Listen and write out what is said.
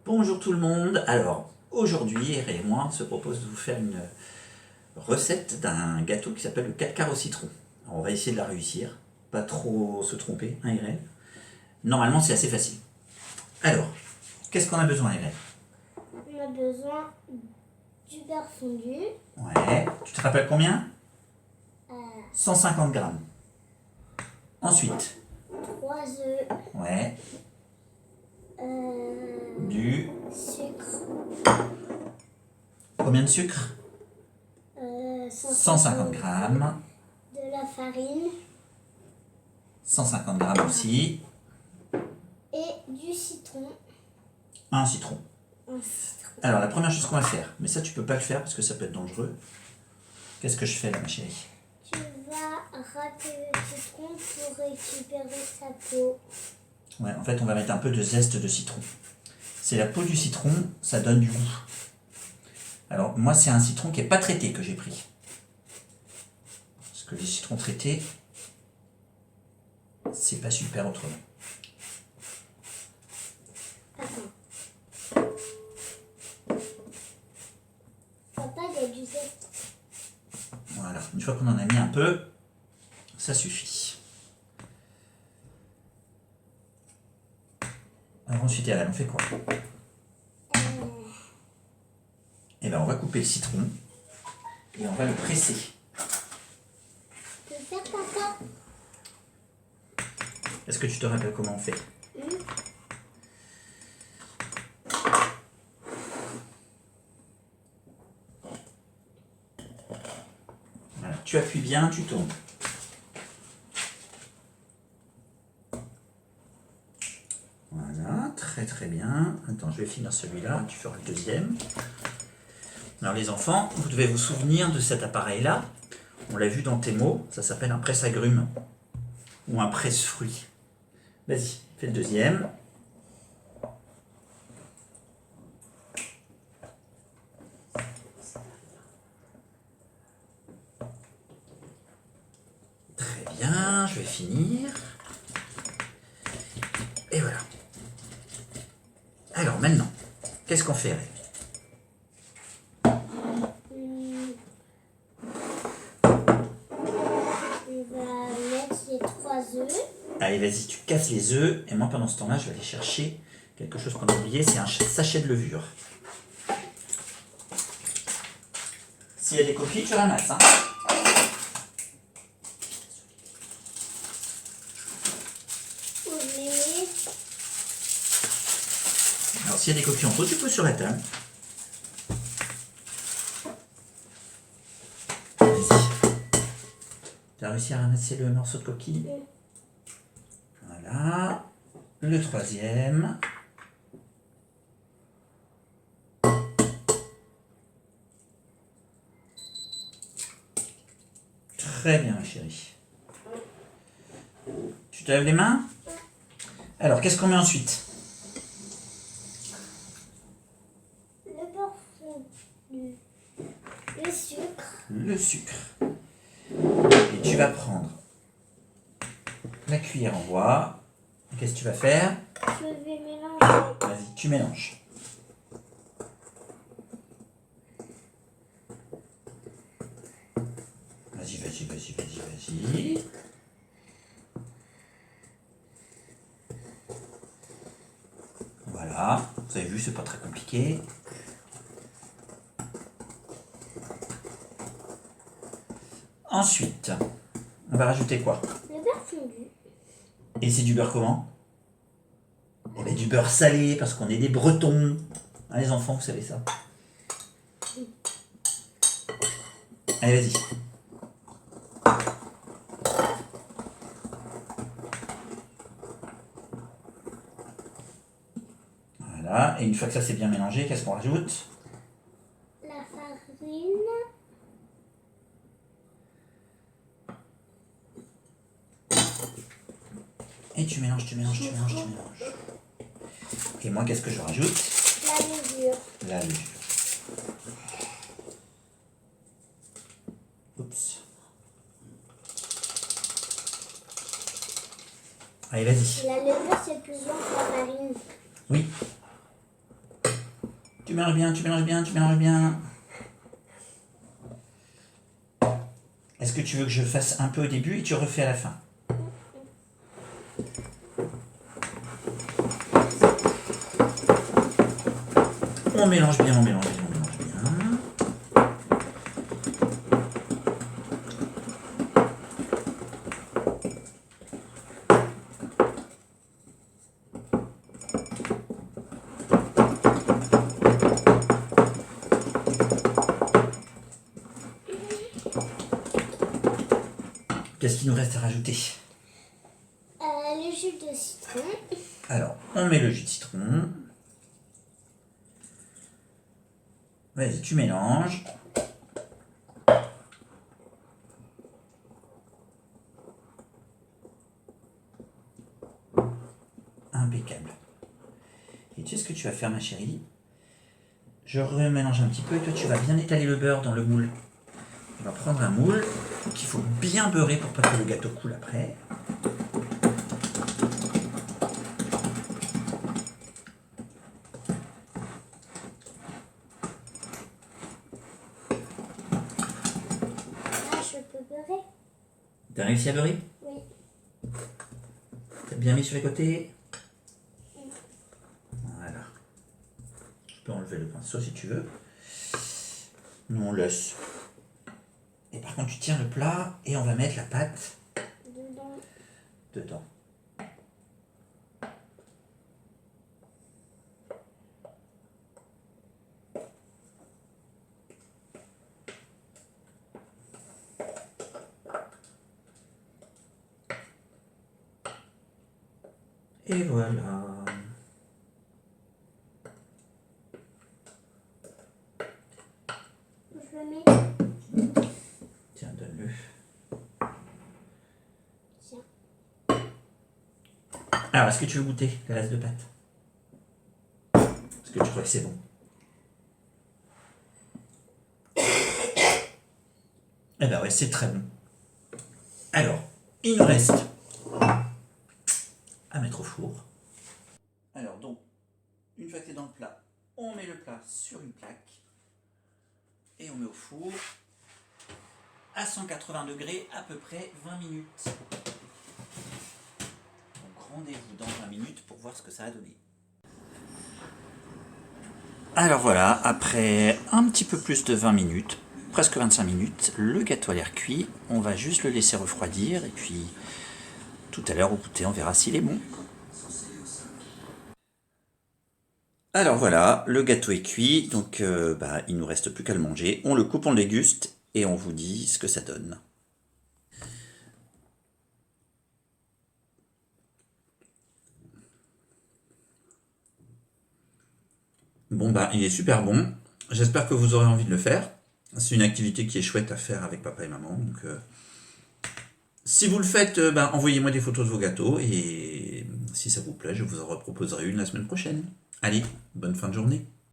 Bonjour tout le monde. Alors, aujourd'hui, Ray et moi se propose de vous faire une recette d'un gâteau qui s'appelle le 4 quarts au citron. Alors, on va essayer de la réussir, pas trop se tromper, hein Irène? Normalement, c'est assez facile. Alors, qu'est-ce qu'on a besoin, Irène? On a besoin du beurre fondu. Ouais, tu te rappelles combien? 150 grammes. Ensuite, 3 œufs. ouais, du... Sucre. Combien de sucre? 150 grammes. De la farine. 150 grammes aussi. Et du citron. Un citron. Un citron. Alors, la première chose qu'on va faire, mais ça tu peux pas le faire parce que ça peut être dangereux. Qu'est-ce que je fais là, ma chérie? Tu vas râper le citron pour récupérer sa peau. Ouais, en fait, on va mettre un peu de zeste de citron. C'est la peau du citron, ça donne du goût. Alors, moi, c'est un citron qui n'est pas traité que j'ai pris. Parce que les citrons traités, c'est pas super autrement. Attends. Papa, il y a du zeste. Voilà, une fois qu'on en a mis un peu, ça suffit. Alors ensuite, Irène, on fait quoi? Eh bien, on va couper le citron et on va le presser. Tu peux faire papa? Est-ce que tu te rappelles comment on fait? Voilà, tu appuies bien, tu tournes. Voilà, très très bien. Attends, je vais finir celui-là, tu feras le deuxième. Alors les enfants, vous devez vous souvenir de cet appareil-là. On l'a vu dans tes mots, ça s'appelle un presse-agrumes ou un presse-fruits. Vas-y, fais le deuxième. Très bien, je vais finir. Et voilà. Alors maintenant, qu'est-ce qu'on fait, Ray? On va mettre les 3 œufs. Allez, vas-y, tu casses les œufs. Et moi, pendant ce temps-là, je vais aller chercher quelque chose qu'on a oublié. C'est un sachet de levure. S'il y a des coquilles, tu ramasses. Hein. Alors, s'il y a des coquilles en trop, tu peux sur la table. Vas-y. Tu as réussi à ramasser le morceau de coquille? Voilà. Le troisième. Très bien, ma chérie. Tu te laves les mains? Alors, qu'est-ce qu'on met ensuite? Le beurre fondu. Le sucre. Le sucre. Et tu vas prendre la cuillère en bois. Qu'est-ce que tu vas faire? Je vais mélanger. Vas-y, tu mélanges. Vas-y, vas-y, vas-y, vas-y, vas-y. Voilà, vous avez vu, c'est pas très compliqué. Ensuite, on va rajouter quoi? Le beurre fondu. Et c'est du beurre comment? Eh bien, du beurre salé, parce qu'on est des Bretons. Hein, les enfants, vous savez ça. Allez, vas-y. Voilà, et une fois que ça c'est bien mélangé, qu'est-ce qu'on rajoute? La farine. Et tu mélanges, tu mélanges, tu mélanges, tu mélanges. Et moi, qu'est-ce que je rajoute? La levure. La levure. Oups. Allez, vas-y. La levure, c'est plus long que la farine. Oui. Tu mélanges bien, tu mélanges bien, tu mélanges bien. Est-ce que tu veux que je fasse un peu au début et tu refais à la fin? On mélange bien, on mélange bien, on mélange bien. Qu'est-ce qu'il nous reste à rajouter? Le jus de citron. Alors, on met le jus de citron. Vas-y, tu mélanges. Impeccable. Et tu sais ce que tu vas faire, ma chérie? Je remélange un petit peu et toi, tu vas bien étaler le beurre dans le moule. On va prendre un moule qu'il faut bien beurrer pour pas que le gâteau coule après. Ah, je peux beurrer? T'as réussi à beurrer? Oui. T'as bien mis sur les côtés? Voilà. Tu peux enlever le pinceau si tu veux. Nous on laisse. Et par contre tu tiens le plat et on va mettre la pâte dedans. Et voilà. Je le mets. Tiens, donne-le. Tiens. Alors, est-ce que tu veux goûter le reste de pâte? Est-ce que tu crois que c'est bon? Eh ben ouais, c'est très bon. Alors, il nous reste à mettre au four. Alors donc, une fois que c'est dans le plat, on met le plat sur une plaque et on met au four à 180 degrés à peu près 20 minutes. Donc rendez-vous dans 20 minutes pour voir ce que ça a donné. Alors voilà, après un petit peu plus de 20 minutes, presque 25 minutes, le gâteau a l'air cuit. On va juste le laisser refroidir et puis tout à l'heure au goûter, on verra s'il est bon. Alors voilà, le gâteau est cuit, donc il ne nous reste plus qu'à le manger. On le coupe, on le déguste et on vous dit ce que ça donne. Bon il est super bon. J'espère que vous aurez envie de le faire. C'est une activité qui est chouette à faire avec papa et maman. Donc, si vous le faites, envoyez-moi des photos de vos gâteaux et si ça vous plaît, je vous en reproposerai une la semaine prochaine. Allez, bonne fin de journée.